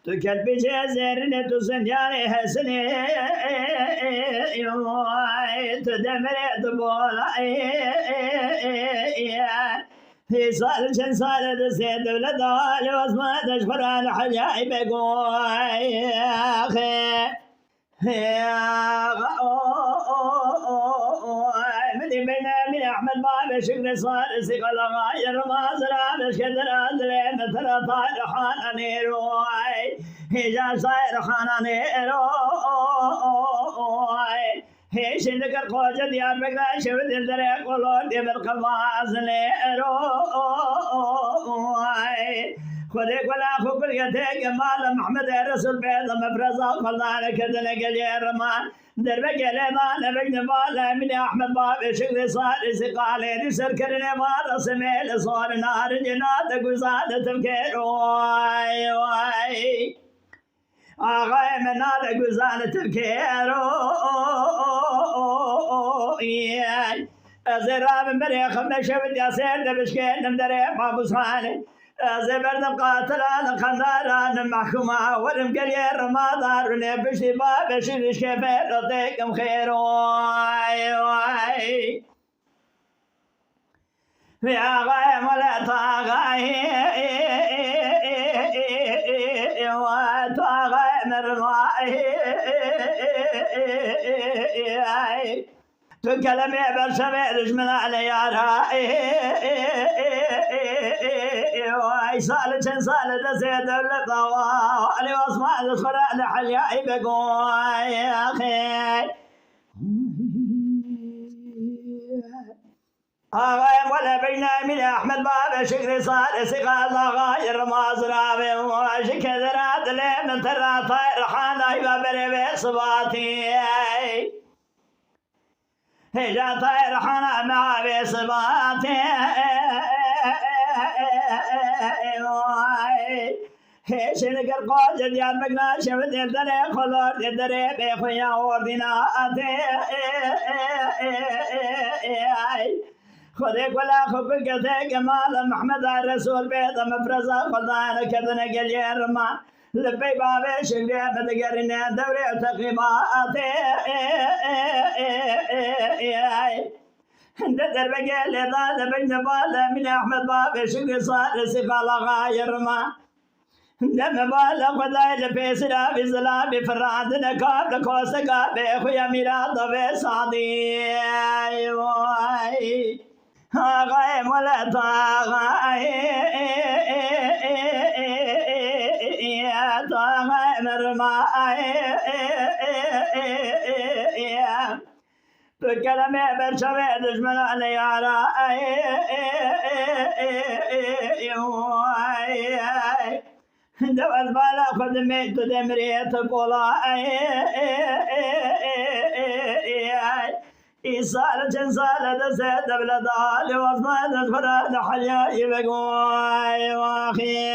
تكل بجزرنا تسنياني حسني تدمري تبولا في صال شن صال دسيت ولدال واسمع تشفر على حجاي بقوي يا اخي من احمد باب شكل صار سقل غاير ما زرع مش كدر ادري مثل طاير حاناني روي هجا صاير حاناني روي هيش ذكر خوجة ديار بقلا شفت الدريق ولون دي بالقواز روي خذك ولا خوك اليتيك مال محمد الرسول بيض مفرزا خلنا كذا لقل رمان دربك لمان بقن بالا من احمد باب شكل صار سقالي نسر كرني مار سميل صار نار جنات قزاد تفكير واي واي اغاي من هذا قزاد تفكير ازراب مريخ مشفت يا سيد بشكين مدري ما بصاني زبرد قاتل انا خنداران محكومة ولم قليل رمضان ونبشي باب شرش كبير رضيكم خير واي واي يا غايم ولا طاغاي وطاغايم رماي تكلم يا برشا رجمنا على يا راي صالة صالة زيد اللطوة علي واسمع الخراء لحلياي بقوي يا أخي أغايم ولا بينا من أحمد باب شكري صار سقى الله غاير ما زرابي وشك ذرات لي من ترى طير حانا يبابري بصباتي هجا طير حانا مع بصباتي هيش نقر قاج ديال مقنا شفت الدري خلور الدري بيخويا ورديناتي خذك ولا خبك تيك مال محمد الرسول بيت مفرزة خلدان كذن قليل رمان لبي بابي شقري متقرنين دوري وتقيباتي دربك اللي ضال بين بالا من احمد باب شقري صار سقال غاير ما دم بالا خداي في سلا في سلا في فراد نكاب لكوسكا بخويا ميراد في صادي واي غايم ولا طاغاي يا طاغاي مرماي بكلمة برشا دشمن على يارا دوز بالا خدمت دمريت قولا إيصال جنسال دسد بلدال وصمد الفراد حياي بقوي واخي